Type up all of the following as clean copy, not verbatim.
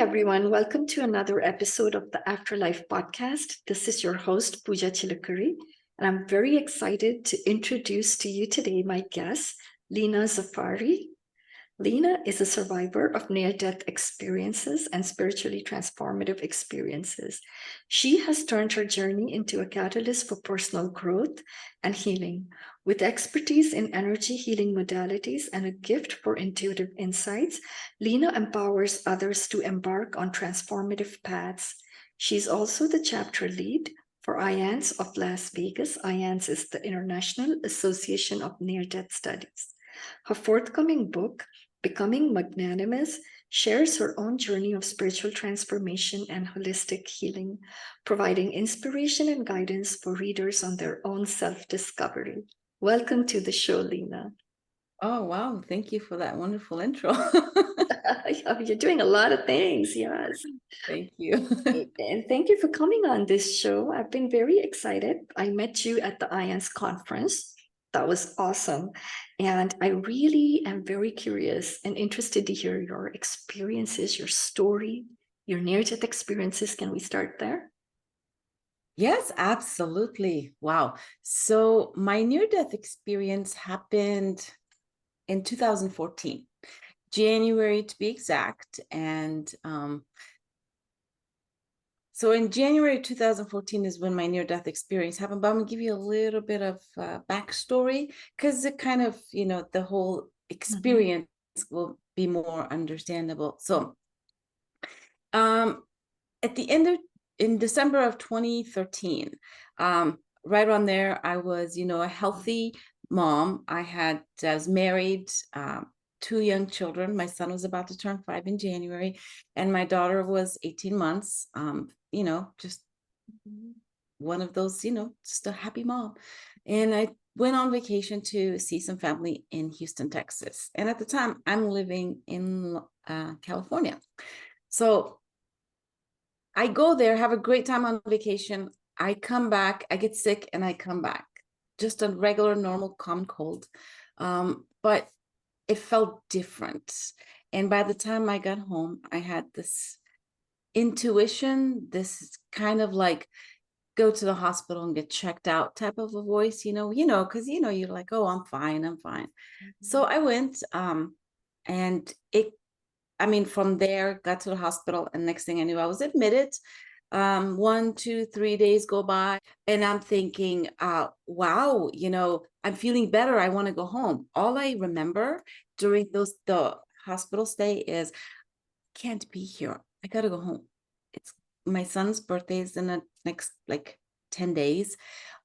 everyone. Welcome to another episode of the Afterlife Podcast. This is your host, Pooja Chilakuri, and I'm very excited to introduce to you today my guest, Leena Zafary. Leena is a survivor of near-death experiences and spiritually transformative experiences. She has turned her journey into a catalyst for personal growth and healing. With expertise in energy healing modalities and a gift for intuitive insights, Leena empowers others to embark on transformative paths. She's also the chapter lead for IANDS of Las Vegas. IANDS is the International Association of Near-Death Studies. Her forthcoming book, Becoming Magnanimous, shares her own journey of spiritual transformation and holistic healing, providing inspiration and guidance for readers on their own self-discovery. Welcome to the show, Leena. Oh, wow. Thank you for that wonderful intro. You're doing a lot of things, yes. Thank you. And thank you for coming on this show. I've been very excited. I met you at the IANS conference. That was awesome. And I really am very curious and interested to hear your experiences, your story, your near-death experiences. Can we start there? Yes, absolutely. Wow. So my near-death experience happened in 2014, January to be exact. And so in January 2014 is when my near-death experience happened, but I'm gonna give you a little bit of backstory because it kind of, the whole experience will be more understandable. So at the end of, in December of 2013, right around there, I was, a healthy mom. I was married, 2 young children. My son was about to turn 5 in January, and my daughter was 18 months. Just one of those, just a happy mom. And I went on vacation to see some family in Houston, Texas. And at the time, I'm living in California. So I go there, have a great time on vacation. I come back, I get sick, and I come back. Just a regular, normal, common cold. But it felt different. And by the time I got home, I had this intuition, this kind of like go to the hospital and get checked out type of a voice, because you're like, oh, I'm fine. So I went, and from there, got to the hospital, and next thing I knew, I was admitted. 1, 2, 3 days go by, and I'm thinking, wow, I'm feeling better. I want to go home. All I remember during the hospital stay is, can't be here. I gotta go home. It's my son's birthday is in the next 10 days.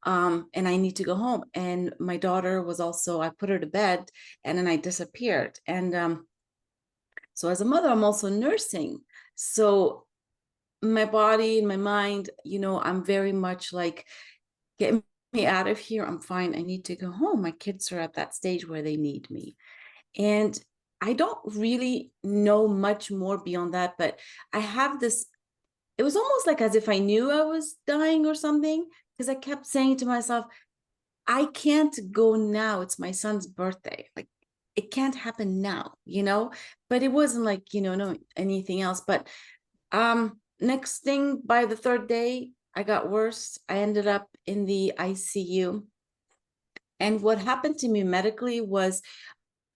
And I need to go home. And my daughter was also, I put her to bed, and then I disappeared. And so as a mother, I'm also nursing. So my body and my mind, I'm very much like, get me out of here. I'm fine. I need to go home. My kids are at that stage where they need me. And I don't really know much more beyond that, but I have this, it was almost like as if I knew I was dying or something, because I kept saying to myself, I can't go now. It's my son's birthday. Like, it can't happen now, but it wasn't like, no anything else. But next thing, by the third day, I got worse. I ended up in the ICU. And what happened to me medically was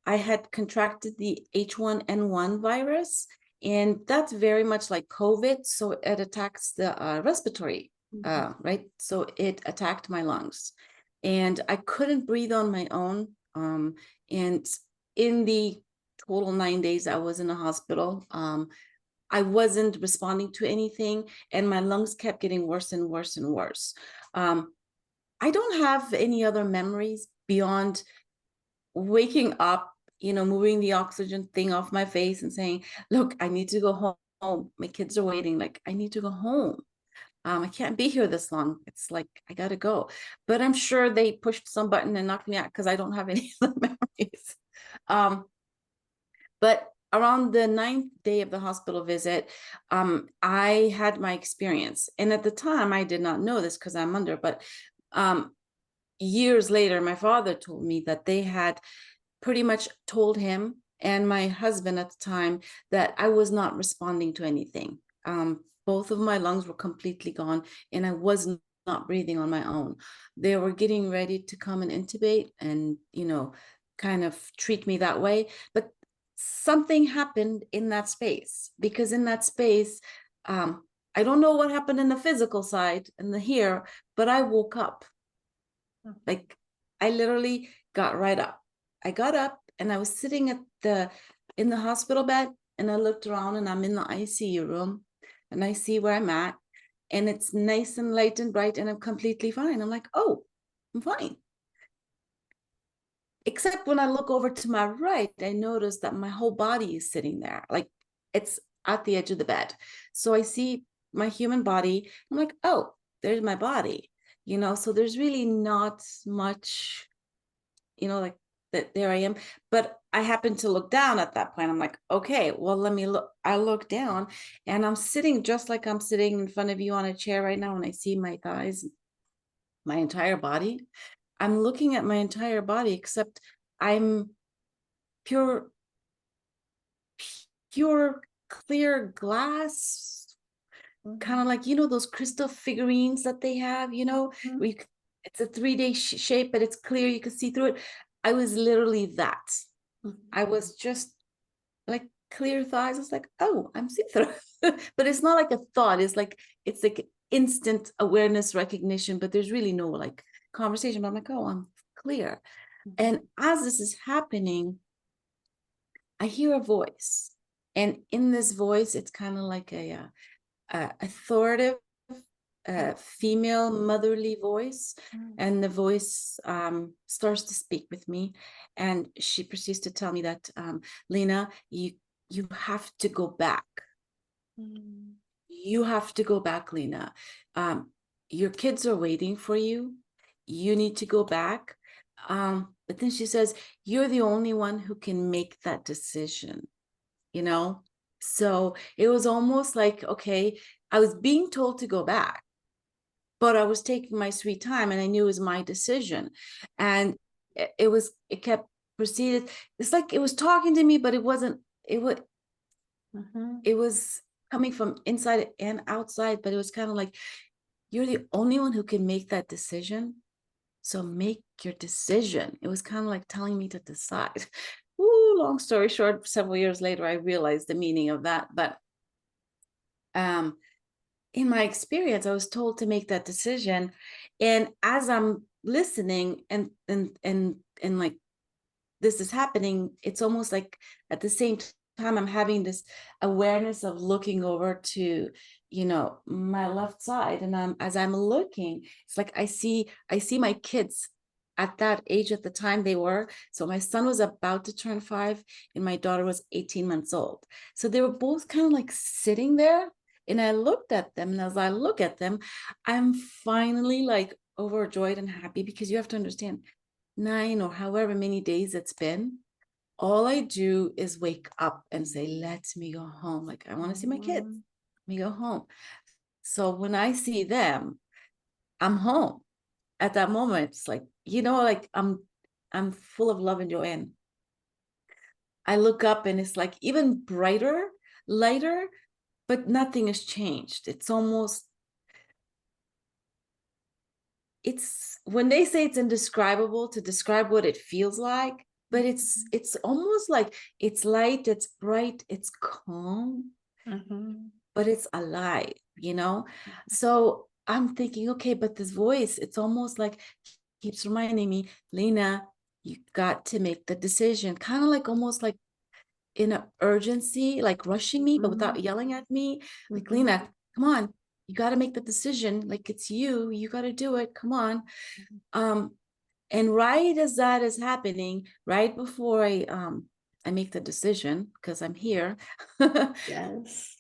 I had contracted the H1N1 virus, and that's very much like COVID. So it attacks the respiratory, right? So it attacked my lungs, and I couldn't breathe on my own. And in the total 9 days I was in the hospital, I wasn't responding to anything, and my lungs kept getting worse and worse and worse. I don't have any other memories beyond waking up, moving the oxygen thing off my face and saying, look, I need to go home. My kids are waiting. Like, I need to go home. I can't be here this long. It's like, I got to go. But I'm sure they pushed some button and knocked me out because I don't have any other memories. But around the 9th day of the hospital visit, I had my experience. And at the time, I did not know this because I'm under, but years later, my father told me that they had pretty much told him and my husband at the time that I was not responding to anything. Both of my lungs were completely gone, and I was not breathing on my own. They were getting ready to come and intubate and, kind of treat me that way. But something happened in that space, because in that space, I don't know what happened in the physical side and the here, but I woke up. Like, I literally got right up. I got up and I was sitting in the hospital bed, and I looked around, and I'm in the ICU room, and I see where I'm at, and it's nice and light and bright, and I'm completely fine. I'm like, oh, I'm fine. Except when I look over to my right, I notice that my whole body is sitting there. Like, it's at the edge of the bed. So I see my human body. I'm like, oh, there's my body, so there's really not much, like that there I am. But I happen to look down at that point. I'm like, okay, well, let me look. I look down, and I'm sitting just like I'm sitting in front of you on a chair right now. And I see my thighs, my entire body. I'm looking at my entire body, except I'm pure clear glass, kind of like, those crystal figurines that they have, it's a 3D shape, but it's clear, you can see through it. I was literally that. I was just like clear thighs. I was like, oh, I'm see-through. But it's not like a thought. It's like instant awareness recognition, but there's really no like conversation. But I'm like, oh, I'm clear. And as this is happening, I hear a voice. And in this voice, it's kind of like a authoritative, female motherly voice. And the voice starts to speak with me, and she proceeds to tell me that, Leena, you have to go back. You have to go back, Leena. Your kids are waiting for you. You need to go back. But then she says, you're the only one who can make that decision, So it was almost like, okay, I was being told to go back, but I was taking my sweet time, and I knew it was my decision. And it kept proceeded. It's like it was talking to me, but it wasn't, it was coming from inside and outside, but it was kind of like, you're the only one who can make that decision. So make your decision. It was kind of like telling me to decide. Ooh, long story short, several years later, I realized the meaning of that. But in my experience, I was told to make that decision. And as I'm listening and like this is happening, it's almost like at the same time, I'm having this awareness of looking over to, my left side. And as I'm looking, it's like I see my kids at that age. At the time they were, so my son was about to turn 5 and my daughter was 18 months old. So they were both kind of like sitting there, and I looked at them, and as I look at them, I'm finally like overjoyed and happy, because you have to understand, 9 or however many days it's been, all I do is wake up and say, let me go home. Like, I want to see my kids. Let me go home. So when I see them, I'm home. At that moment, it's like, like I'm full of love and joy. And I look up, and it's like even brighter, lighter, but nothing has changed. It's almost, it's when they say it's indescribable to describe what it feels like, but it's almost like it's light, it's bright, it's calm, but it's alive, So I'm thinking, okay, but this voice, it's almost like keeps reminding me, Leena, you got to make the decision, kind of like almost like in an urgency, like rushing me, but without yelling at me. Like, Leena, come on, you got to make the decision. Like, it's you got to do it. Come on. And right as that is happening, right before I make the decision, because I'm here. Yes.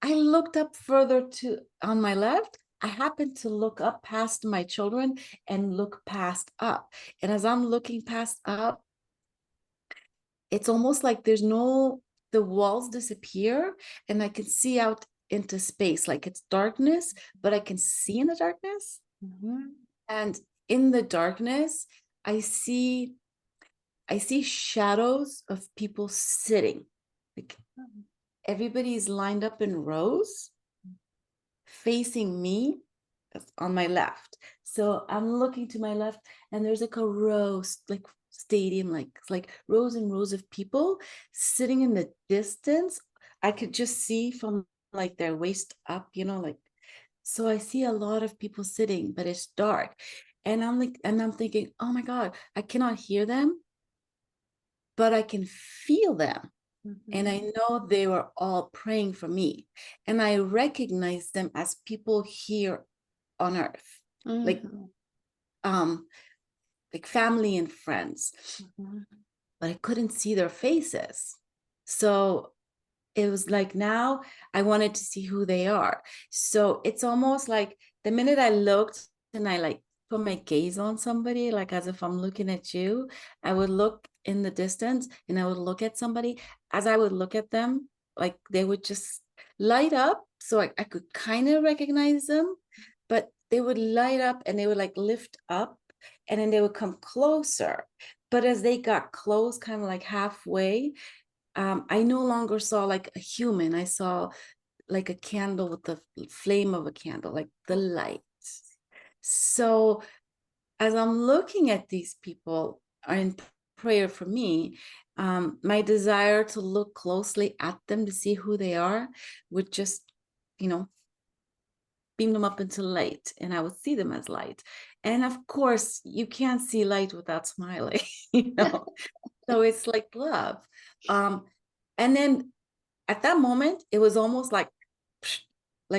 I looked up further on my left. I happened to look up past my children and look past up. And as I'm looking past up, it's almost like the walls disappear, and I can see out into space. Like, it's darkness, but I can see in the darkness. And in the darkness, I see I see shadows of people sitting. Like everybody's lined up in rows facing me on my left. So I'm looking to my left, and there's like a row, like stadium, like rows and rows of people sitting in the distance. I could just see from like their waist up, like, so I see a lot of people sitting, but it's dark. And I'm thinking, oh my God, I cannot hear them, but I can feel them. And I know they were all praying for me. And I recognize them as people here on earth, like family and friends. But I couldn't see their faces. So it was like, now I wanted to see who they are. So it's almost like the minute I looked and I like put my gaze on somebody, like as if I'm looking at you, I would look in the distance and I would look at somebody. As I would look at them, like they would just light up. So I could kind of recognize them, but they would light up and they would like lift up, and then they would come closer. But as they got close, kind of like halfway, I no longer saw like a human. I saw like a candle with the flame of a candle, like the light. So as I'm looking at these people in prayer for me, my desire to look closely at them to see who they are would just, beam them up into light, and I would see them as light. And of course, you can't see light without smiling, So it's like love. And then at that moment, it was almost like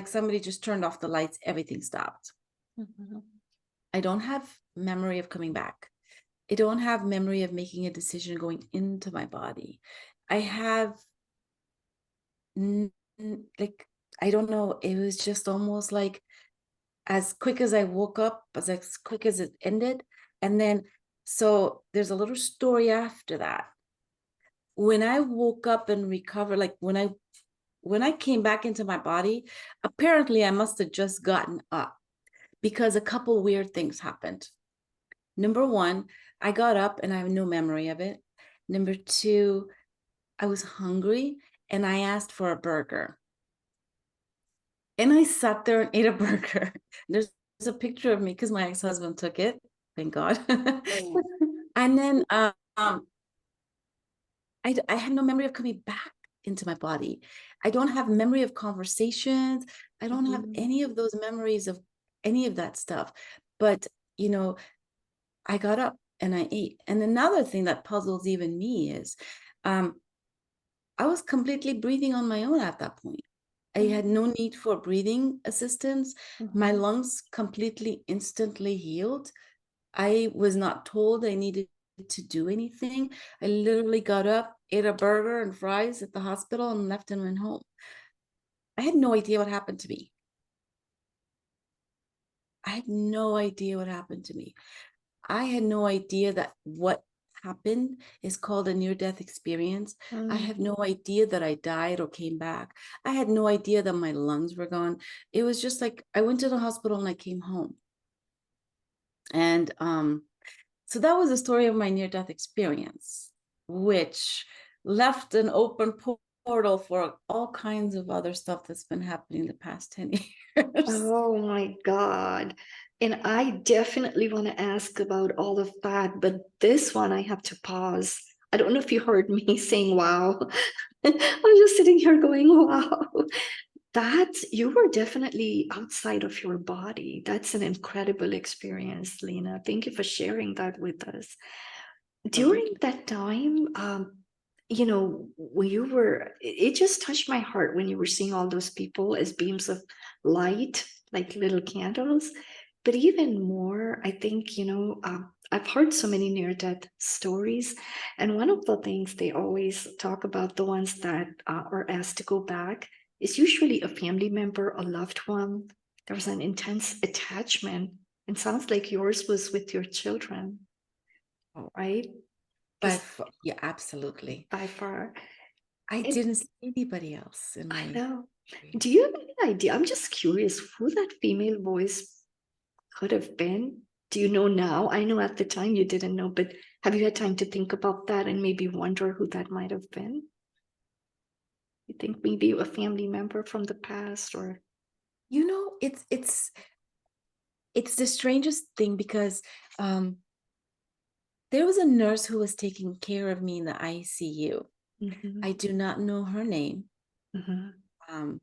somebody just turned off the lights, everything stopped. I don't have memory of coming back. I don't have memory of making a decision going into my body. I have like, I don't know, it was just almost like as quick as I woke up, as quick as it ended. And then, so there's a little story after that. When I woke up and recovered, like when I came back into my body, apparently I must have just gotten up, because a couple weird things happened. Number one, I got up and I have no memory of it. Number two, I was hungry and I asked for a burger. And I sat there and ate a burger. There's a picture of me because my ex-husband took it, thank God. And then I have no memory of coming back into my body. I don't have memory of conversations. I don't have any of those memories of any of that stuff. But, I got up and I ate. And another thing that puzzles even me is I was completely breathing on my own at that point. I had no need for breathing assistance. My lungs completely instantly healed. I was not told I needed to do anything. I literally got up, ate a burger and fries at the hospital, and left and went home. I had no idea what happened to me. I had no idea what happened to me. I had no idea that what happened is called a near-death experience. I had no idea that I died or came back. I had no idea that my lungs were gone. It was just like I went to the hospital and I came home. And so that was the story of my near-death experience, which left an open portal for all kinds of other stuff that's been happening the past 10 years. Oh my God. And I definitely want to ask about all of that, but this one I have to pause. I don't know if you heard me saying wow. I'm just sitting here going, wow. You were definitely outside of your body. That's an incredible experience, Leena. Thank you for sharing that with us. During that time, when you were, it just touched my heart when you were seeing all those people as beams of light, like little candles. But even more, I think, I've heard so many near-death stories. And one of the things they always talk about, the ones that are asked to go back, is usually a family member, a loved one. There was an intense attachment. And sounds like yours was with your children, right? Yeah, absolutely. By far. I didn't see anybody else in my. I know. Do you have any idea? I'm just curious who that female voice could have been. Do you know now? I know at the time you didn't know, but Have you had time to think about that and maybe wonder who that might have been? You think maybe a family member from the past, or You know, it's the strangest thing because there was a nurse who was taking care of me in the ICU. Mhm, I do not know her name, mhm, um,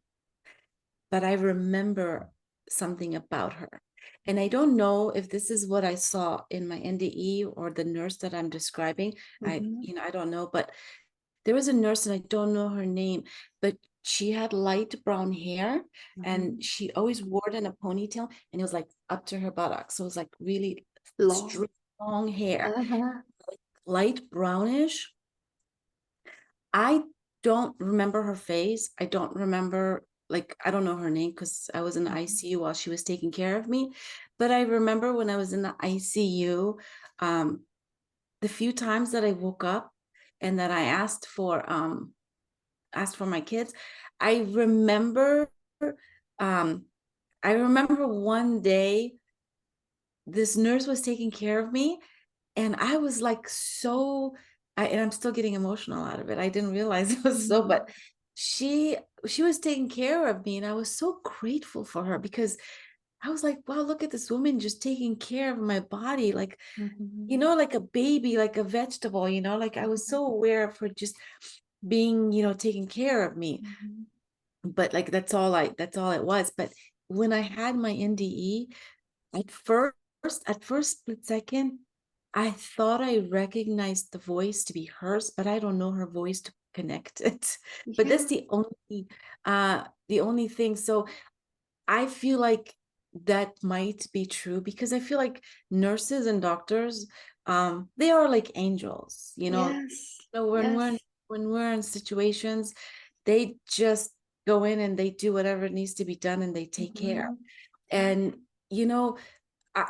but I remember something about her. And I don't know if this is what I saw in my NDE or the nurse that I'm describing. mhm, I don't know, but there was a nurse and I don't know her name, but she had light brown hair and mhm. she always wore it in a ponytail and it was like up to her buttocks. So it was like really Long. straight, long hair, Uh-huh. light brownish. I don't remember her face. I don't remember, like, I don't know her name because I was in the Mhm, ICU while she was taking care of me. But I remember when I was in the ICU, um, the few times that I woke up and that I asked for my kids, I remember um, I remember one day this nurse was taking care of me and I was like and I'm still getting emotional out of it. I didn't realize it was so, mhm, but she she was taking care of me and I was so grateful for her because I was like, wow, look at this woman just taking care of my body, like, mhm, like a baby, like a vegetable, like I was so aware of her just being, taking care of me. mhm, But like that's all it was. But when I had my NDE, at first, at first split second, I thought I recognized the voice to be hers, but I don't know her voice to connect it. But that's yeah, the only thing. So I feel like that might be true because I feel like nurses and doctors, they are like angels, yes, when we're yes. when we're in situations, they just go in and they do whatever needs to be done and they take care. Mhm, yeah. And you know, I,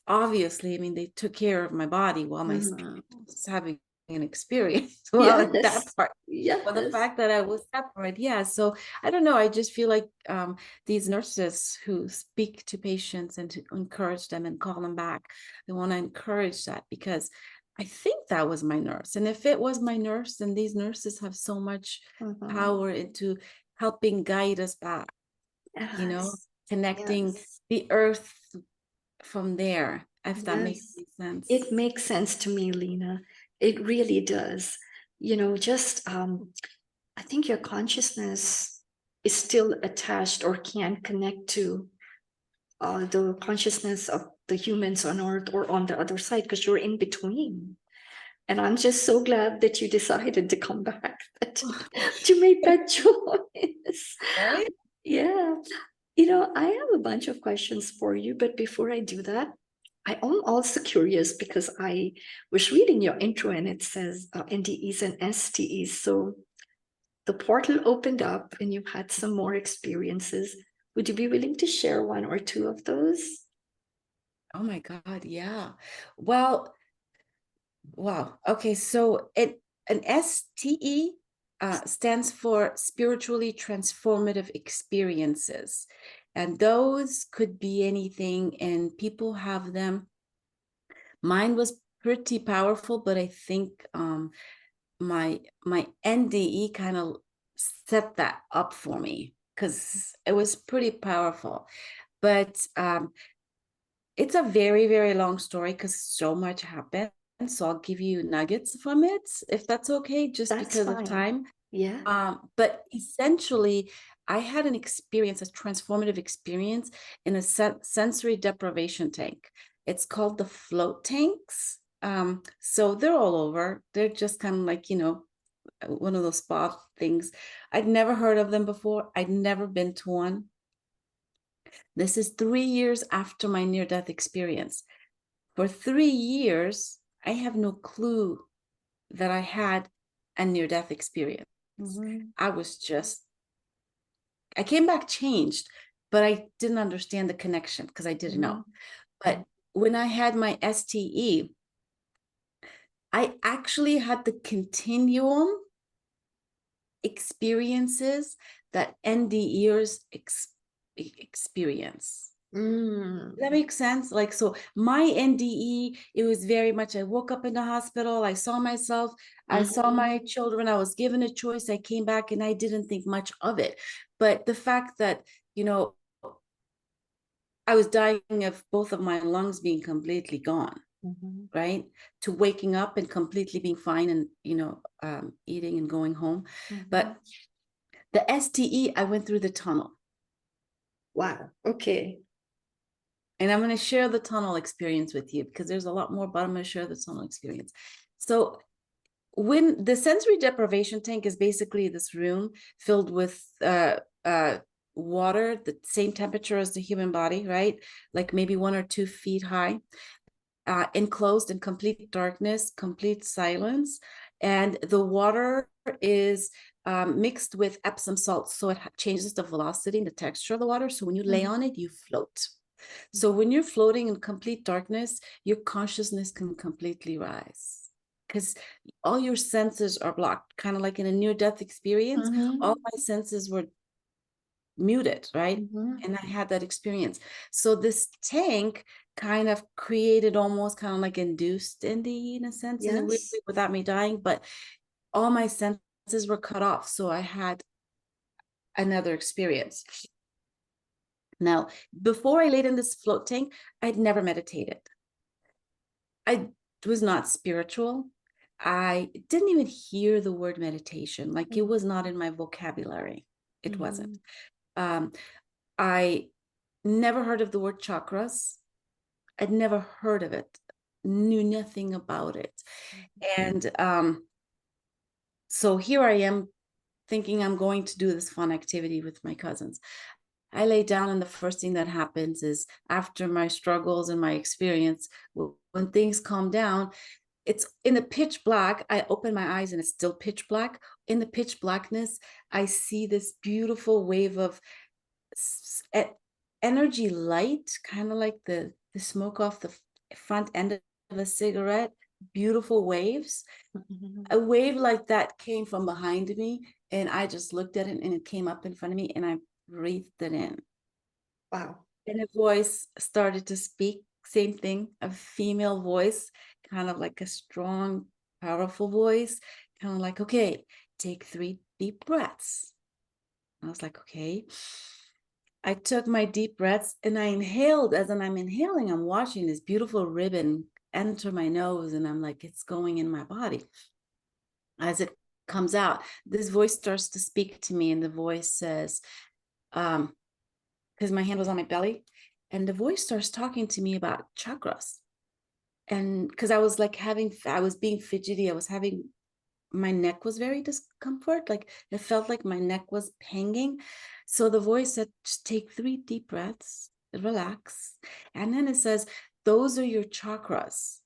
obviously, I mean, they took care of my body while my spirit Mhm. was having an experience. Well, like that Yes, part. But the yes. fact that I was separate, yeah. So I don't know. I just feel like these nurses who speak to patients and to encourage them and call them back, I want to encourage that because I think that was my nurse. And if it was my nurse, then these nurses have so much Mhm. power into helping guide us back, you know, Yes, connecting yes, the earth from there, if that makes yes. any It sense. makes sense to me, Lena. It really does. Just I think your consciousness is still attached or can connect to the consciousness of the humans on Earth or on the other side because you're in between. And I'm just so glad that you decided to come back, to make that choice. Right? Yeah. I have a bunch of questions for you, but before I do that, I am also curious because I was reading your intro and it says NDEs and STEs. So the portal opened up and you had some more experiences. Would you be willing to share one or two of those? Oh my God, yeah. Well, wow. Okay, so an STE stands for spiritually transformative experiences. And those could be anything, and people have them. Mine was pretty powerful, but I think my NDE kind of set that up for me because it was pretty powerful. But it's a very, very long story because so much happened. So I'll give you nuggets from it, if that's okay, just That's because of fine. time. Yeah. But essentially, I had an experience, a transformative experience in a sensory deprivation tank. It's called the float tanks. So they're all over. They're just kind of like, one of those spa things. I'd never heard of them before. I'd never been to one. This is 3 years after my near-death experience. For 3 years, I have no clue that I had a near-death experience. Mhm. I was just, I came back changed, but I didn't understand the connection because I didn't know. Mhm. But when I had my STE, I actually had the continuum experiences that NDEers experience. Mm. Does that make sense? Like, so my NDE, it was very much, I woke up in the hospital, I saw myself, I saw my children, I was given a choice, I came back and I didn't think much of it. But the fact that, you know, I was dying of both of my lungs being completely gone, right? To waking up and completely being fine and, you know, eating and going home. But the STE, I went through the tunnel. Wow. Okay. And I'm going to share the tunnel experience with you because there's a lot more, but I'm going to share the tunnel experience. So when the sensory deprivation tank is basically this room filled with water, the same temperature as the human body, right? Like maybe 1 or 2 feet high, enclosed in complete darkness, complete silence. And the water is mixed with Epsom salts. So it changes the velocity and the texture of the water. So when you lay on it, you float. So when you're floating in complete darkness, your consciousness can completely rise because all your senses are blocked, kind of like in a near-death experience. All my senses were muted, right? And I had that experience. So this tank kind of created almost kind of like induced NDE in a sense, in a weird way, without me dying, but all my senses were cut off. So I had another experience. Now, before I laid in this float tank, I'd never meditated. I was not spiritual. I didn't even hear the word meditation. Like it was not in my vocabulary. It wasn't. I never heard of the word chakras. I'd never heard of it, knew nothing about it. And so here I am thinking I'm going to do this fun activity with my cousins. I lay down, and the first thing that happens is after my struggles and my experience, when things calm down, it's in the pitch black. I open my eyes and it's still pitch black. In the pitch blackness, I see this beautiful wave of energy light, kind of like the smoke off the front end of a cigarette, beautiful waves. A wave like that came from behind me, and I just looked at it, and it came up in front of me, and I breathed it in. Wow. And a voice started to speak, same thing, a female voice, kind of like a strong, powerful voice, kind of like, okay, take 3 deep breaths. I was like, okay. I took my deep breaths and I inhaled. As I'm inhaling, I'm watching this beautiful ribbon enter my nose, and I'm like, it's going in my body. As it comes out, this voice starts to speak to me, and the voice says, because my hand was on my belly, and the voice starts talking to me about chakras. And because I was like I was being fidgety, my neck was very discomfort, like it felt like my neck was hanging. So the voice said, just take 3 deep breaths, relax. And then it says, those are your chakras.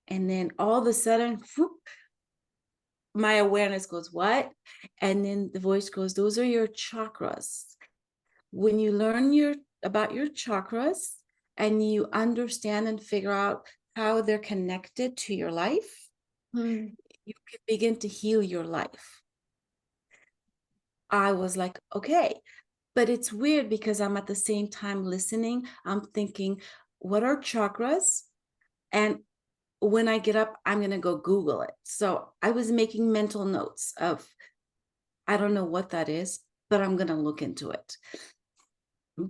And then all of a sudden, whoop, my awareness goes, what? And then the voice goes, those are your chakras. When you learn about your chakras and you understand and figure out how they're connected to your life, you can begin to heal your life. I was like, okay. But it's weird because I'm at the same time listening. I'm thinking, what are chakras? And when I get up, I'm going to go Google it. So I was making mental notes of, I don't know what that is, but I'm going to look into it.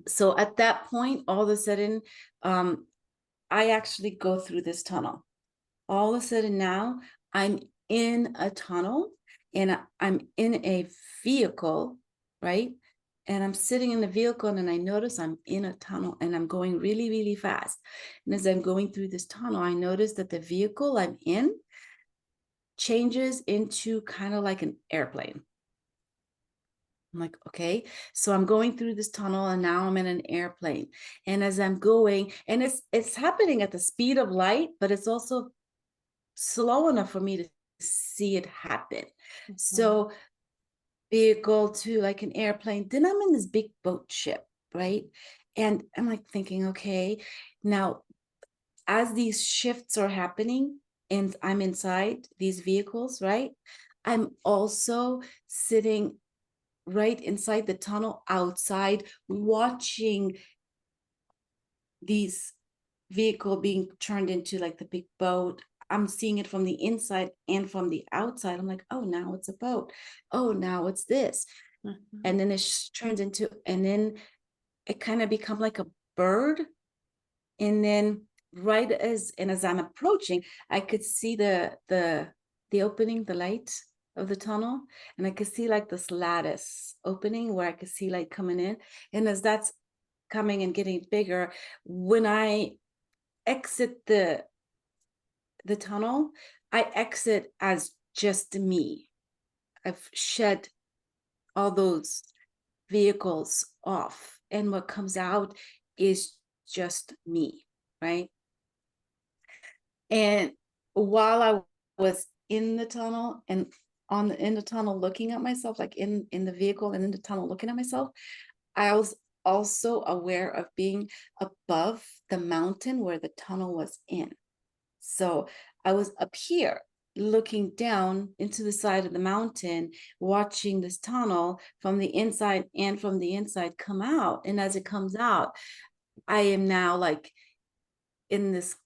So at that point, all of a sudden, I actually go through this tunnel. All of a sudden now, I'm in a tunnel, and I'm in a vehicle, right? And I'm sitting in the vehicle, and I notice I'm in a tunnel, and I'm going really, really fast. And as I'm going through this tunnel, I notice that the vehicle I'm in changes into kind of like an airplane. I'm like, okay, so I'm going through this tunnel, and now I'm in an airplane. And as I'm going, and it's happening at the speed of light, but it's also slow enough for me to see it happen. So vehicle to like an airplane, then I'm in this big boat ship, right? And I'm like thinking, okay, now as these shifts are happening and I'm inside these vehicles, right? I'm also sitting right inside the tunnel outside, watching these vehicle being turned into like the big boat. I'm seeing it from the inside and from the outside. I'm like, oh, now it's a boat. Oh, now it's this. Mhm. And then it turns into, and then it kind of become like a bird. And then right as I'm approaching, I could see the opening, the light of the tunnel, and I could see like this lattice opening where I could see light coming in. And as that's coming and getting bigger, when I exit the tunnel, I exit as just me. I've shed all those vehicles off, and what comes out is just me, right? And while I was in the tunnel and in the tunnel looking at myself, like in the vehicle and in the tunnel looking at myself, I was also aware of being above the mountain where the tunnel was in. So I was up here looking down into the side of the mountain, watching this tunnel from the inside and from the inside come out. And as it comes out, I am now like in this,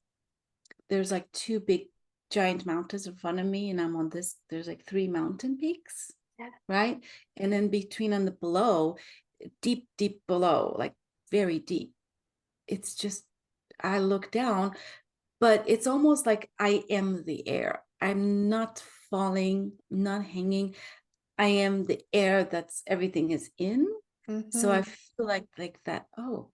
there's like two big giant mountains in front of me, and I'm on this, there's like three mountain peaks, Yeah. right? And then between and the below, deep, deep below, like very deep, it's just, I look down, but it's almost like I am the air. I'm not falling, not hanging. I am the air that's everything is in. So I Mhm. feel like that. Oh,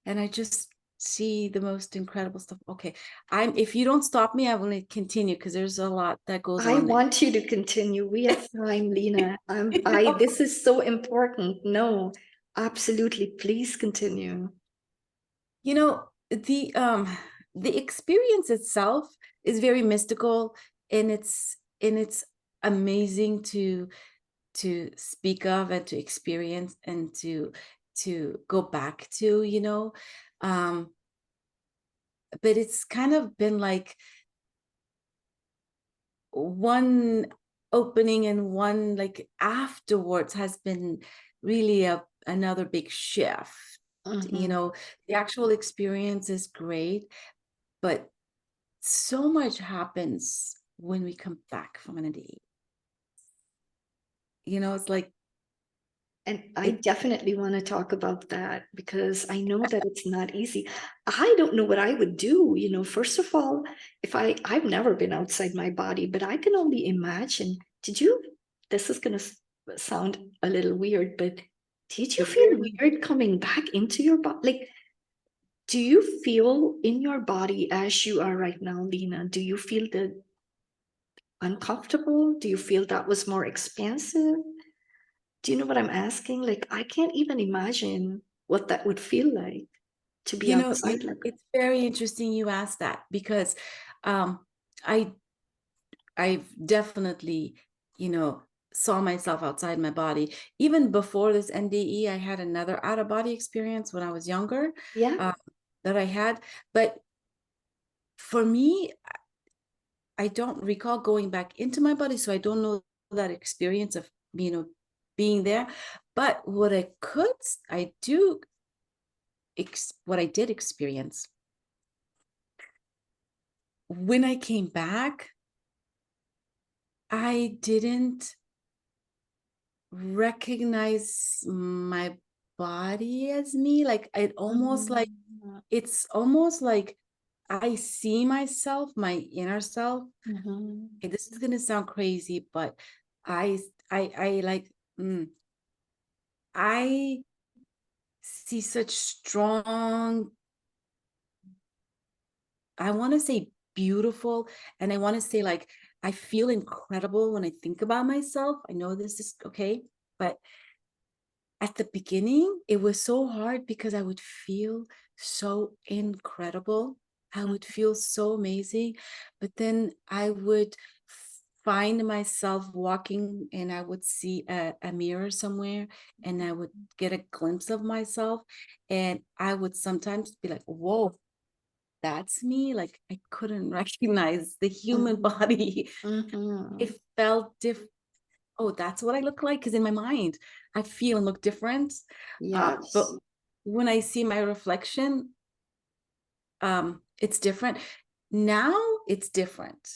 and I just see the most incredible stuff. Okay, if you don't stop me, I want to continue because there's a lot that goes I on there. want you to continue. We have time, Leena. This is so important. No, absolutely. Please continue. You know, the experience itself is very mystical, and it's amazing to speak of and to experience and to go back to, you know. Um, but it's kind of been like one opening and one like afterwards has been really another big shift. You Mhm. know, the actual experience is great, but so much happens when we come back from an NDE. You know, it's like And I it. definitely want to talk about that because I know that it's not easy. I don't know what I would do. First of all, if I've never been outside my body, but I can only imagine. This is going to sound a little weird, but did you feel Weird. weird coming back into your body? Like, do you feel in your body as you are right now, Leena? Do you feel the uncomfortable? Do you feel that was more expansive? Do you know what I'm asking? Like, I can't even imagine what that would feel like to be You know, outside like it's very interesting you asked that because um, I I've definitely, you know, saw myself outside my body. Even before this NDE, I had another out of body experience when I was younger yeah. uh, that I had. But for me, I don't recall going back into my body, so I don't know that experience of, you know, being there. But what I do, what I did experience when I came back, I didn't recognize my body as me. Like Mhm. it's almost like I see myself, my inner self. Mhm. Okay, this is gonna sound crazy, but I like I see such strong, I want to say beautiful, and I want to say like I feel incredible when I think about myself. I know this is okay, but at the beginning, it was so hard because I would feel so incredible. I would feel so amazing. But then I would find myself walking and I would see a mirror somewhere and I would get a glimpse of myself. And I would sometimes be like, whoa, that's me. Like I couldn't recognize the human Mhm. body. It Mhm. felt different. Oh, that's what I look like. Because in my mind, I feel and look different. But Yes. when I see my reflection, it's different. Now it's different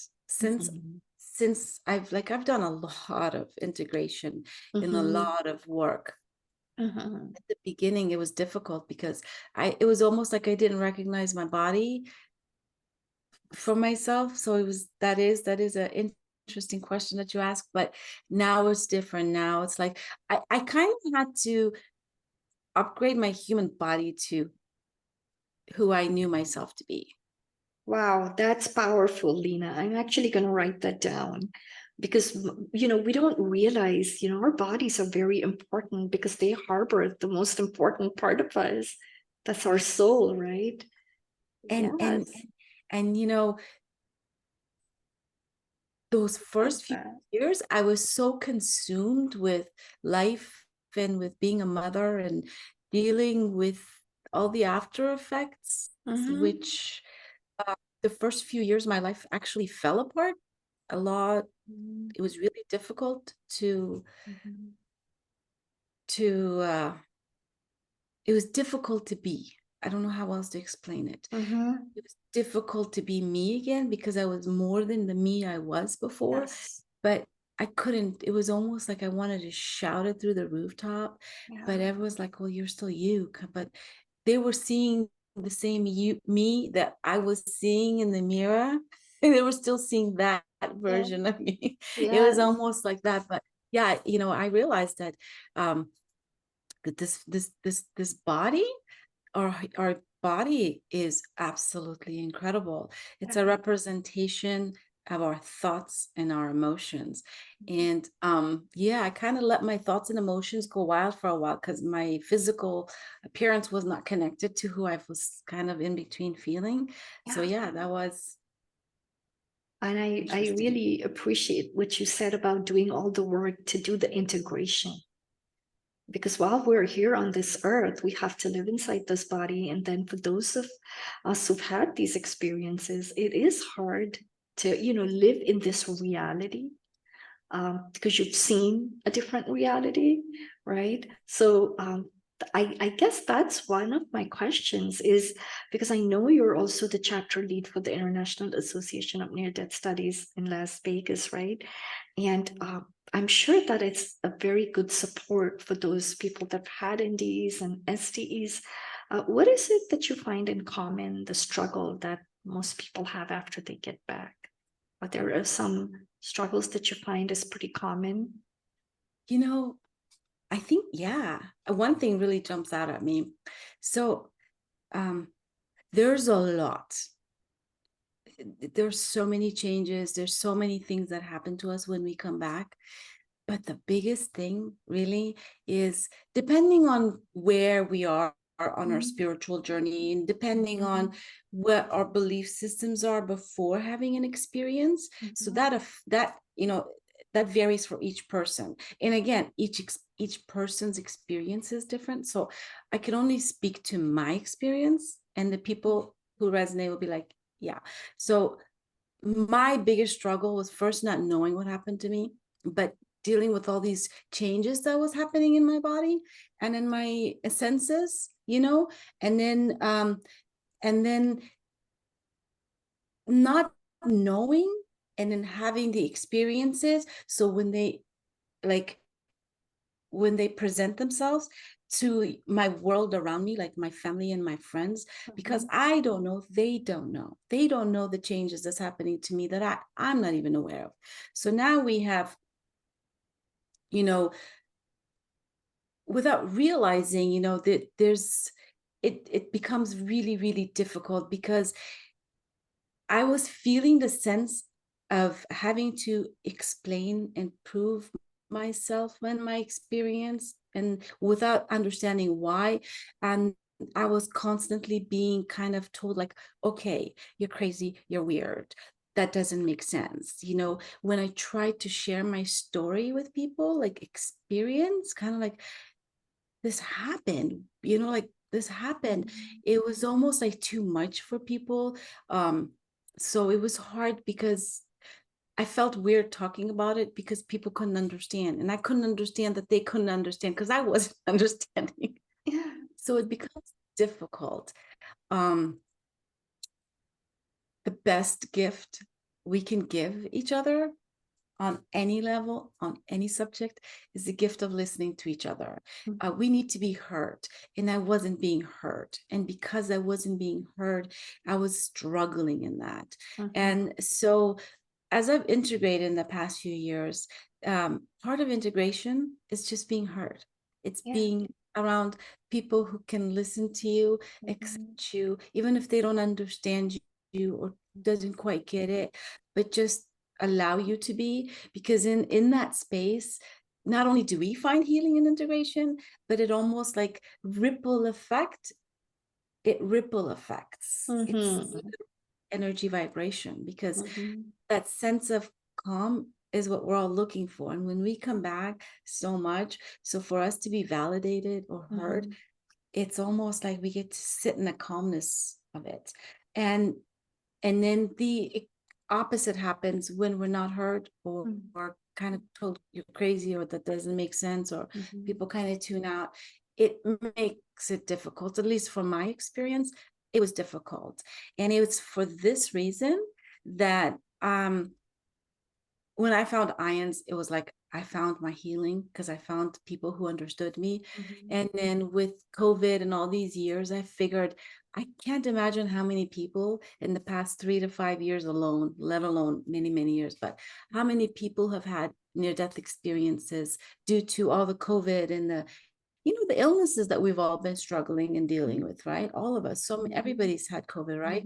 Mhm. since I've done a lot of integration and a Mhm. lot of work. Mhm. At the beginning, it was difficult because it was almost like I didn't recognize my body for myself. So that is an interesting question that you asked, but now it's different. Now it's like I kind of had to upgrade my human body to who I knew myself to be. Wow, that's powerful, Leena. I'm actually going to write that down because, we don't realize, our bodies are very important because they harbor the most important part of us. That's our soul, right? And Yes, and and those love first few that. years, I was so consumed with life and with being a mother and dealing with all the after effects, Mm-hmm. which the first few years, my life actually fell apart a lot. It was really difficult Mm-hmm. to it was difficult to be. I don't know how else to explain it. Mm-hmm. It was difficult to be me again because I was more than the me I was before, Yes. but I couldn't. It was almost like I wanted to shout it through the rooftop, but Yeah. everyone's like, well, you're still you. But they were seeing the same me that I was seeing in the mirror. And they were still seeing that Yeah. version of me. It was Yes. almost like that. But yeah, I realized that um that this body, our body is absolutely incredible. It's Yeah. a representation of our thoughts and our emotions. And yeah, I kind of let my thoughts and emotions go wild for a while because my physical appearance was not connected to who I was kind of in between feeling. So Yeah. yeah, that was And I interesting. really appreciate what you said about doing all the work to do the integration. Because while we're here on this earth, we have to live inside this body. And then for those of us who've had these experiences, it is hard to, live in this reality because you've seen a different reality, right? So I guess that's one of my questions is because I know you're also the chapter lead for the International Association of Near-Death Studies in Las Vegas, right? And I'm sure that it's a very good support for those people that have had NDEs and STEs. What is it that you find in common, the struggle that most people have after they get back? But there are some struggles that you find is pretty common. You know, I think, yeah, one thing really jumps out at me. So um, there's a lot. There's so many changes. There's so many things that happen to us when we come back. But the biggest thing really is depending on where we are on our Mhm. spiritual journey and depending on what our belief systems are before having an experience. So Mhm. that varies for each person. And again, each person's experience is different. So I can only speak to my experience, and the people who resonate will be like, yeah. So my biggest struggle was first not knowing what happened to me, but dealing with all these changes that was happening in my body and in my senses, and then not knowing and then having the experiences. So like when they present themselves to my world around me, like my family and my friends, because Mhm. I don't know, they don't know the changes that's happening to me that I'm not even aware of. So now we have, you know, without realizing, that it becomes really, really difficult because I was feeling the sense of having to explain and prove myself when my experience and without understanding why. And I was constantly being kind of told, like, okay, you're crazy, you're weird. That doesn't make sense. When I tried to share my story with people, like experience, kind of like this happened, like this happened. Mhm. It was almost like too much for people. So it was hard because I felt weird talking about it because people couldn't understand, and I couldn't understand that they couldn't understand because I wasn't understanding. Yeah. So it becomes difficult. um best gift we can give each other on any level, on any subject, is the gift of listening to each other. We need to be heard, and I wasn't being heard. And because I wasn't being heard, I was struggling in that. And so as I've integrated in the past few years, part of integration is just being heard. It's being around people who can listen to you, accept you, even if they don't understand you or doesn't quite get it, but just allow you to be. Because in that space, not only do we find healing and integration, but it almost like ripple effect. It ripple effects. It's energy vibration, because that sense of calm is what we're all looking for. And when we come back so much, so for us to be validated or heard, it's almost like we get to sit in the calmness of it. And then the opposite happens when we're not heard, or kind of told you're crazy, or that doesn't make sense, or people kind of tune out. It makes it difficult, at least from my experience. It was difficult. And it was for this reason that when I found IANDS, it was like I found my healing, because I found people who understood me. And then with COVID and all these years, I figured I can't imagine how many people in the past 3 to 5 years alone, let alone many, many years, but how many people have had near-death experiences due to all the COVID and the the illnesses that we've all been struggling and dealing with, right? All of us. So everybody's had COVID, right?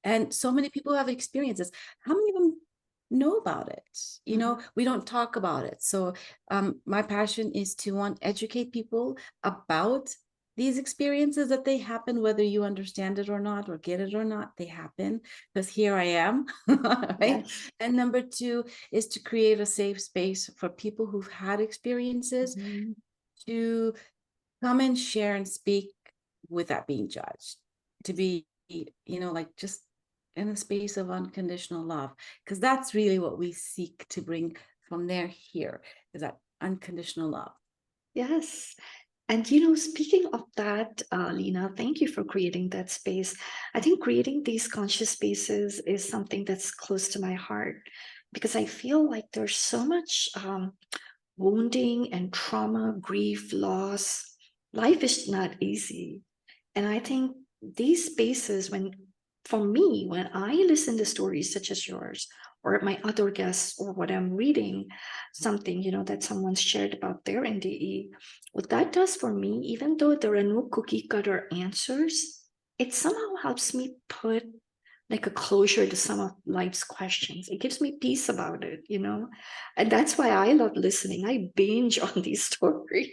And so many people have experiences. How many of them know about it? We don't talk about it. So my passion is to educate people about these experiences, that they happen, whether you understand it or not, or get it or not, they happen, because here I am, right? And number two is to create a safe space for people who've had experiences to come and share and speak without being judged, to be, like just in a space of unconditional love, because that's really what we seek to bring from there here, is that unconditional love. Yes. And, speaking of that, Leena, thank you for creating that space. I think creating these conscious spaces is something that's close to my heart, because I feel like there's so much wounding and trauma, grief, loss. Life is not easy. And I think these spaces, for me, when I listen to stories such as yours, or my other guests, or what I'm reading, something, that someone's shared about their NDE, what that does for me, even though there are no cookie cutter answers, it somehow helps me put like a closure to some of life's questions. It gives me peace about it, and that's why I love listening. I binge on these stories.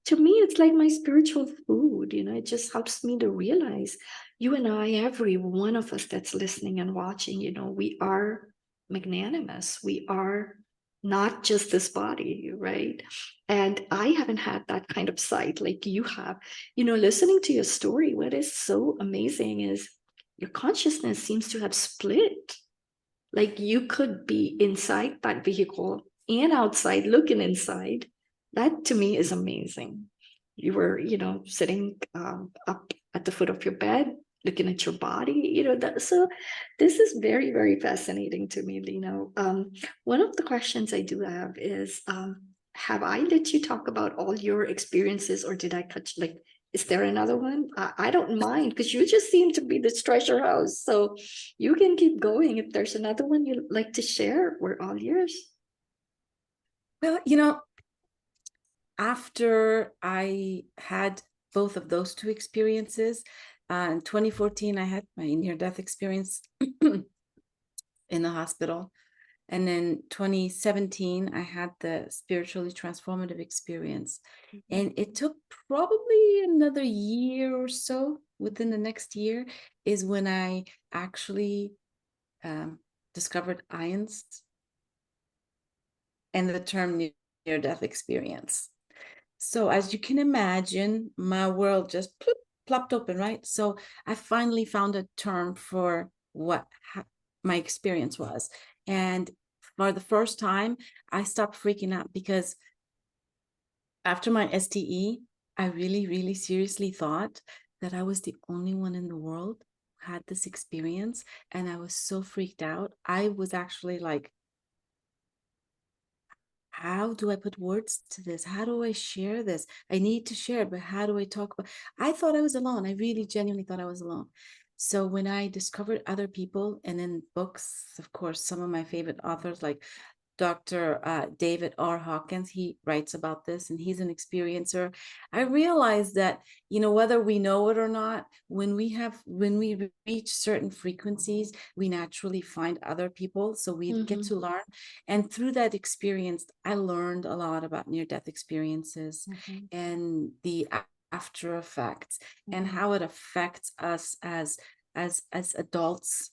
To me, it's like my spiritual food. It just helps me to realize you and I, every one of us that's listening and watching, we are magnanimous. We are not just this body, right? And I haven't had that kind of sight like you have. Listening to your story, what is so amazing is your consciousness seems to have split. Like you could be inside that vehicle and outside looking inside. That to me is amazing. You were, sitting up at the foot of your bed, looking at your body, so this is very, very fascinating to me, Leena. One of the questions I do have is, have I let you talk about all your experiences, or did I cut you? Like, is there another one? I don't mind, because you just seem to be this treasure house. So you can keep going. If there's another one you'd like to share, we're all yours. Well, after I had both of those two experiences, in 2014, I had my near-death experience in the hospital. And then 2017, I had the spiritually transformative experience. And it took probably another year or so. Within the next year is when I actually discovered IANDS and the term near-death experience. So as you can imagine, my world just plopped open, right? So I finally found a term for what my experience was. And for the first time, I stopped freaking out, because after my STE, I really, really seriously thought that I was the only one in the world had this experience, and I was so freaked out. I was actually like, how do I put words to this? How do I share this? I need to share it, but how do I talk about? I thought I was alone. I really genuinely thought I was alone. So when I discovered other people, and in books, of course, some of my favorite authors like Dr. David R. Hawkins, he writes about this, and he's an experiencer. I realized that, whether we know it or not, when we reach certain frequencies, we naturally find other people. So we get to learn. And through that experience, I learned a lot about near-death experiences and the after effects and how it affects us as adults.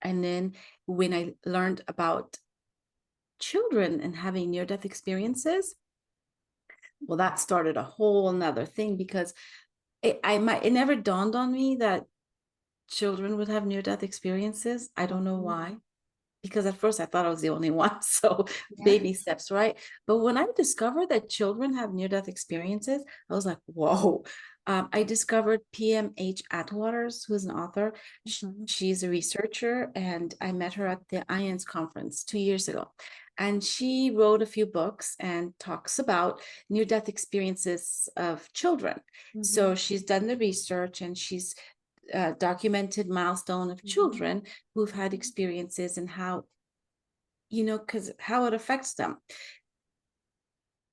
And then when I learned about children and having near-death experiences, well, that started a whole nother thing, because it never dawned on me that children would have near-death experiences. I don't know why, because at first I thought I was the only one. So baby steps, right? But when I discovered that children have near-death experiences, I was like, whoa. I discovered PMH Atwaters, who's an author. She's a researcher, and I met her at the IANDS conference 2 years ago. And she wrote a few books and talks about near-death experiences of children. So she's done the research, and she's documented milestone of children who've had experiences and how, because how it affects them.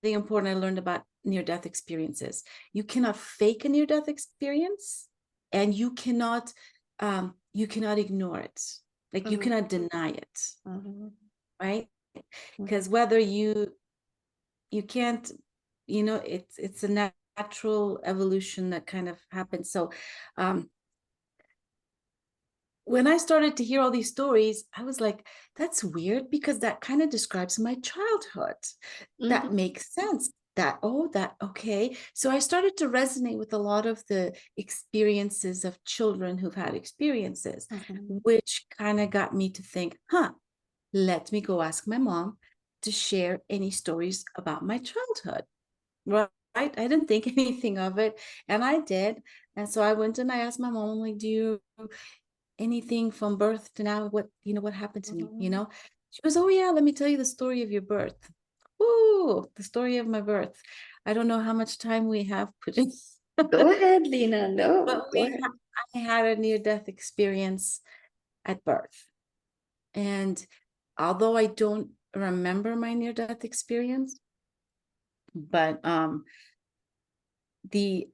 The important I learned about near-death experiences: you cannot fake a near-death experience, and you cannot ignore it. Like you cannot deny it, right? Because whether you can't, it's a natural evolution that kind of happens. So when I started to hear all these stories, I was like, that's weird, because that kind of describes my childhood. That makes sense. Okay. So I started to resonate with a lot of the experiences of children who've had experiences, which kind of got me to think, let me go ask my mom to share any stories about my childhood. Right. I didn't think anything of it, and I did. And so I went and I asked my mom, like, do you anything from birth to now, what happened to me? She goes, oh yeah, let me tell you the story of your birth. Ooh, the story of my birth. I don't know how much time we have put in. Go ahead, Leena. No, But go ahead. I had a near-death experience at birth. And although I don't remember my near-death experience, but the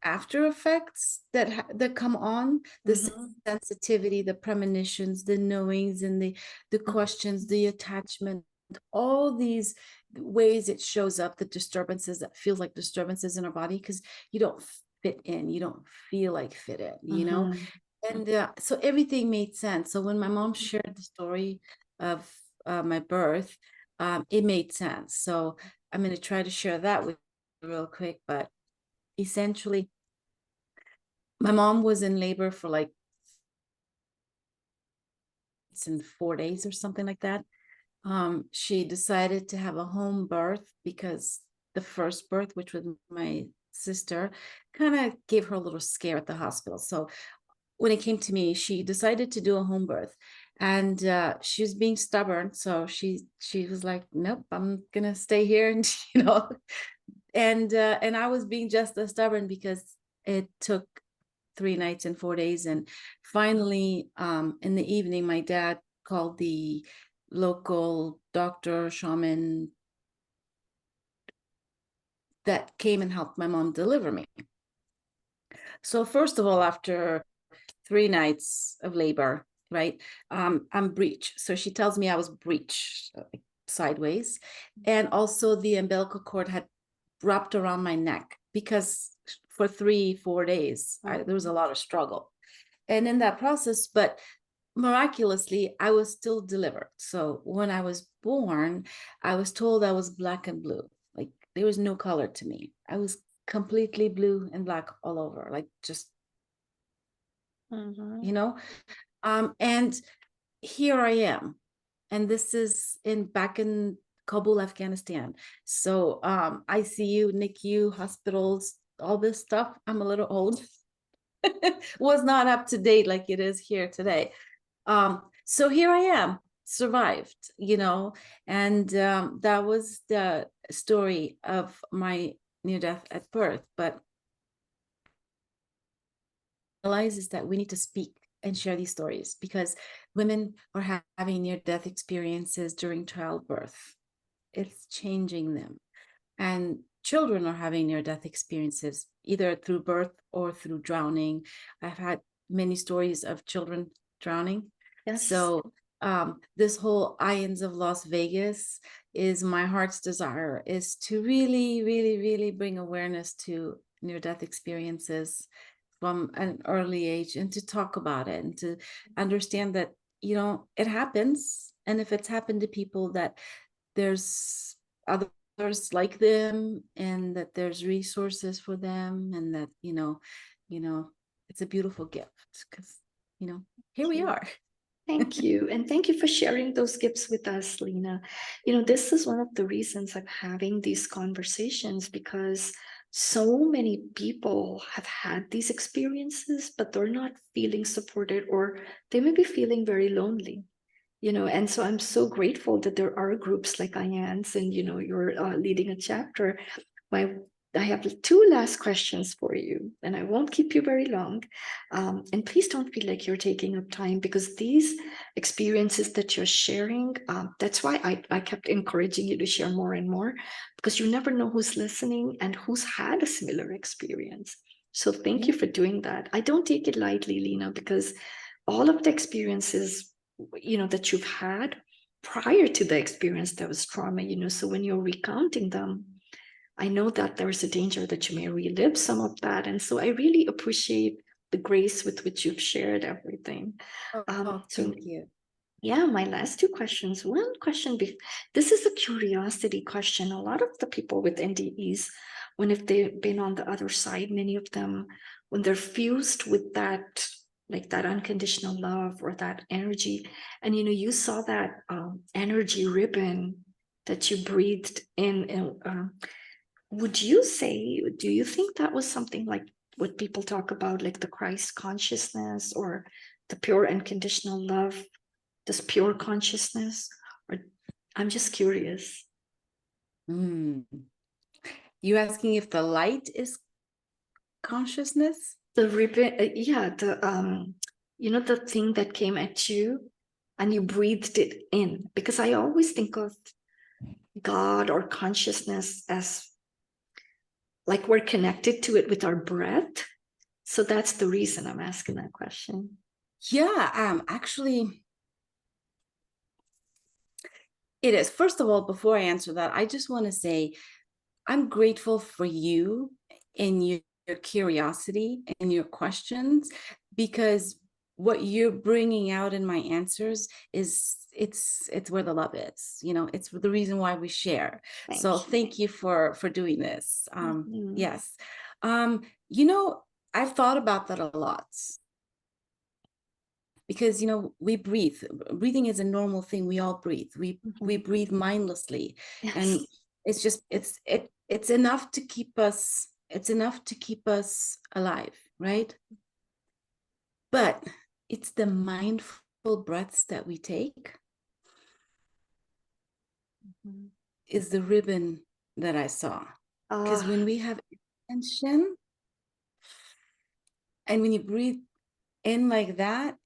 after effects that come on, the sensitivity, the premonitions, the knowings, and the questions, the attachment, all these ways it shows up, the disturbances that feels like disturbances in our body, because you don't fit in, you don't feel like fit in, and so everything made sense. So when my mom shared the story of my birth, it made sense. So I'm going to try to share that with you real quick. But essentially, my mom was in labor for like 4 days or something like that. She decided to have a home birth because the first birth, which was my sister, kind of gave her a little scare at the hospital. So when it came to me, she decided to do a home birth, and she was being stubborn. So she was like, nope, I'm gonna stay here. And and I was being just as stubborn, because it took 3 nights and 4 days. And finally, in the evening, my dad called the local doctor, shaman, that came and helped my mom deliver me. So first of all, after 3 nights of labor, right, I'm breech. So she tells me I was breech, sideways. And also the umbilical cord had wrapped around my neck, because for 3-4 days, there was a lot of struggle. And in that process, but miraculously, I was still delivered. So when I was born, I was told I was black and blue. Like there was no color to me. I was completely blue and black all over, like just, and here I am. And this is back in Kabul, Afghanistan. So ICU, NICU, hospitals, all this stuff. I'm a little old. was not up to date like it is here today. So here I am, survived, and that was the story of my near death at birth. But realize is that we need to speak and share these stories, because women are having near death experiences during childbirth. It's changing them. And children are having near death experiences either through birth or through drowning. I've had many stories of children drowning. Yes. So this whole IANDS of Las Vegas is my heart's desire, is to really, really, really bring awareness to near death experiences from an early age, and to talk about it and to understand that, it happens. And if it's happened to people, that there's others like them, and that there's resources for them, and that, it's a beautiful gift, because, here we are. Thank you. And thank you for sharing those gifts with us, Leena. This is one of the reasons I'm having these conversations, because so many people have had these experiences, but they're not feeling supported, or they may be feeling very lonely. And so I'm so grateful that there are groups like IANDS, and you're leading a chapter. I have two last questions for you, and I won't keep you very long. And please don't feel like you're taking up time, because these experiences that you're sharing, that's why I kept encouraging you to share more and more, because you never know who's listening and who's had a similar experience. So thank you for doing that. I don't take it lightly, Leena, because all of the experiences that you've had prior to the experience that was trauma, so when you're recounting them, I know that there is a danger that you may relive some of that. And so I really appreciate the grace with which you've shared everything. Thank you. Yeah, my last two questions. One question, this is a curiosity question. A lot of the people with NDEs, if they've been on the other side, many of them, when they're fused with that, like that unconditional love or that energy, and you saw that energy ribbon that you breathed in, do you think that was something like what people talk about, like the Christ consciousness, or the pure unconditional love, this pure consciousness? Or I'm just curious. You asking if the light is consciousness? The ribbon, the thing that came at you and you breathed it in, because I always think of God or consciousness as like we're connected to it with our breath. So that's the reason I'm asking that question. Yeah, actually, it is. First of all, before I answer that, I just want to say I'm grateful for you and your curiosity and your questions, because what you're bringing out in my answers is it's where the love is. It's the reason why we share. Thank you for doing this. Yes. I've thought about that a lot, because we breathe. Breathing is a normal thing. We all breathe. We breathe mindlessly. Yes. And it's just it's enough to keep us alive, right? But it's the mindful breaths that we take is the ribbon that I saw. Because when we have intention, and when you breathe in like that,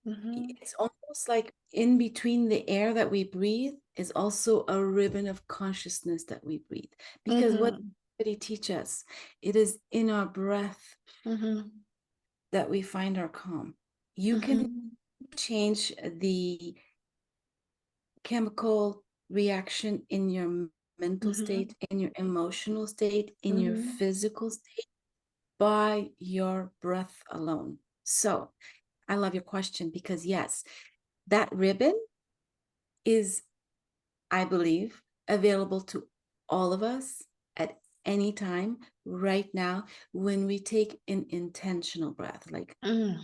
it's almost like in between the air that we breathe is also a ribbon of consciousness that we breathe. Because what did he teach us? It is in our breath that we find our calm. You can change the chemical reaction in your mental state, in your emotional state, in your physical state by your breath alone. So I love your question, because yes, that ribbon is, I believe, available to all of us at any time right now when we take an intentional breath. Like you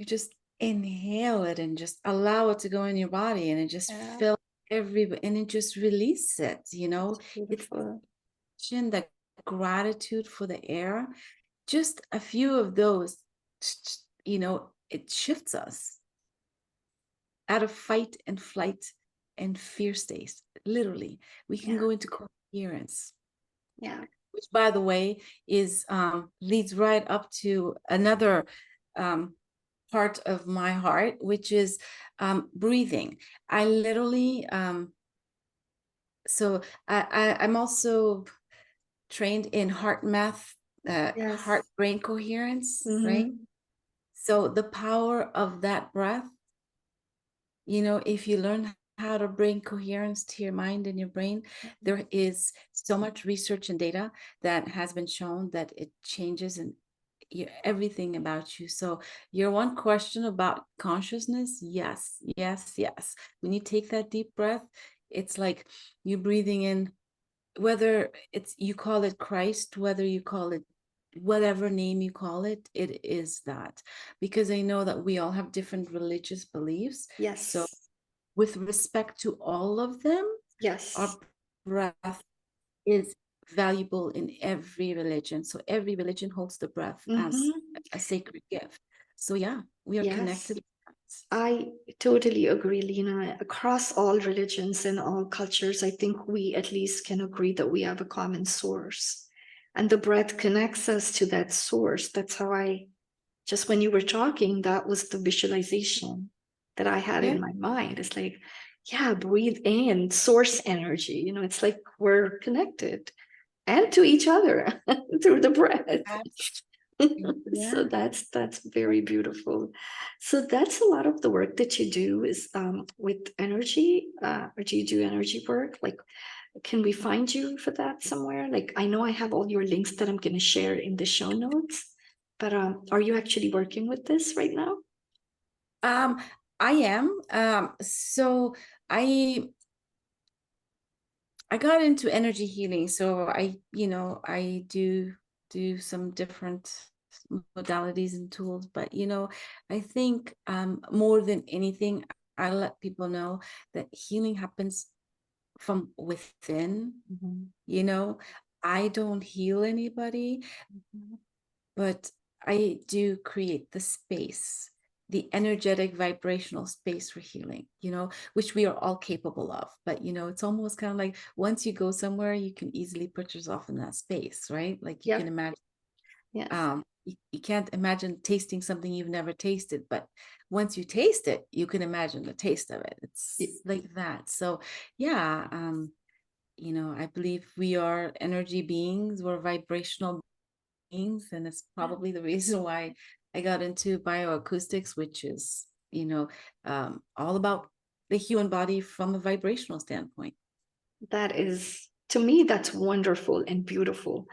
just inhale it and just allow it to go in your body, and it just fill and it just release it. It's that gratitude for the air, just a few of those, it shifts us out of fight and flight and fear states. Literally, we can go into coherence. Yeah. Which, by the way, is leads right up to another part of my heart, which is breathing. I literally, so I'm also trained in heart math, heart brain coherence, right? So the power of that breath, if you learn how to bring coherence to your mind and your brain, there is so much research and data that has been shown that it changes everything about you. So your one question about consciousness, yes. When you take that deep breath, it's like you breathing in, whether you call it Christ, whether you call it whatever name you call it, it is that. Because I know that we all have different religious beliefs. Yes. So with respect to all of them, our breath is valuable in every religion. So every religion holds the breath as a sacred gift. So yeah, we are connected. I totally agree, Leena. Across all religions and all cultures, I think we at least can agree that we have a common source. And the breath connects us to that source. That's how just when you were talking, that was the visualization that I had in my mind. It's like, breathe in source energy. It's like we're connected and to each other through the breath. So that's very beautiful. So that's a lot of the work that you do is with energy, or do you do energy work? Like, can we find you for that somewhere? Like, I know I have all your links that I'm going to share in the show notes, but are you actually working with this right now? I am. So I got into energy healing. So I do some different modalities and tools, but I think more than anything, I let people know that healing happens from within. I don't heal anybody, but I do create the space, the energetic vibrational space for healing, which we are all capable of. But it's almost kind of like once you go somewhere, you can easily put yourself in that space, right? Like you can imagine. You can't imagine tasting something you've never tasted, but once you taste it, you can imagine the taste of it. It's like that. So yeah, I believe we are energy beings, we're vibrational beings, and it's probably the reason why I got into bioacoustics, which is all about the human body from a vibrational standpoint. That is, to me, that's wonderful and beautiful.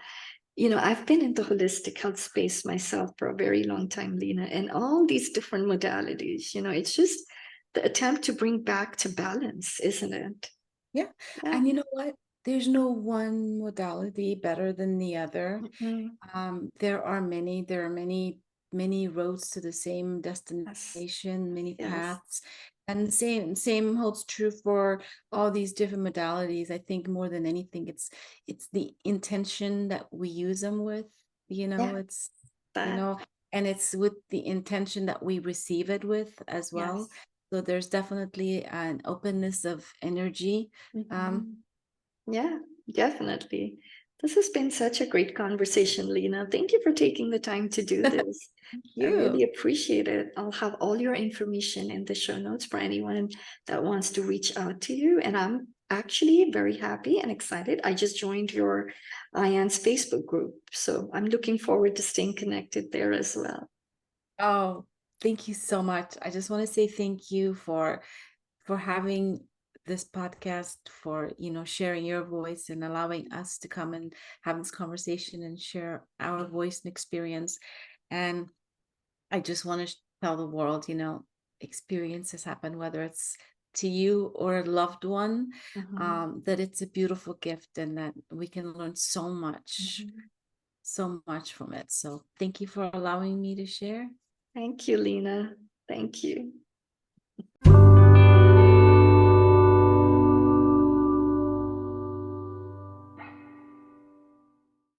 I've been in the holistic health space myself for a very long time, Leena, and all these different modalities, it's just the attempt to bring back to balance, isn't it? Yeah. And you know what? There's no one modality better than the other. There are many roads to the same destination, many paths. And same holds true for all these different modalities. I think more than anything, it's the intention that we use them with, it's, and it's with the intention that we receive it with as well. So there's definitely an openness of energy. Yeah, definitely. This has been such a great conversation, Leena. Thank you for taking the time to do this. I really appreciate it. I'll have all your information in the show notes for anyone that wants to reach out to you. And I'm actually very happy and excited. I just joined your IANDS Facebook group. So I'm looking forward to staying connected there as well. Oh, thank you so much. I just want to say thank you for having this podcast, for sharing your voice and allowing us to come and have this conversation and share our voice and experience. And I just want to tell the world, experiences happen, whether it's to you or a loved one, that it's a beautiful gift and that we can learn so much from it. So thank you for allowing me to share. Thank you, Leena. Thank you.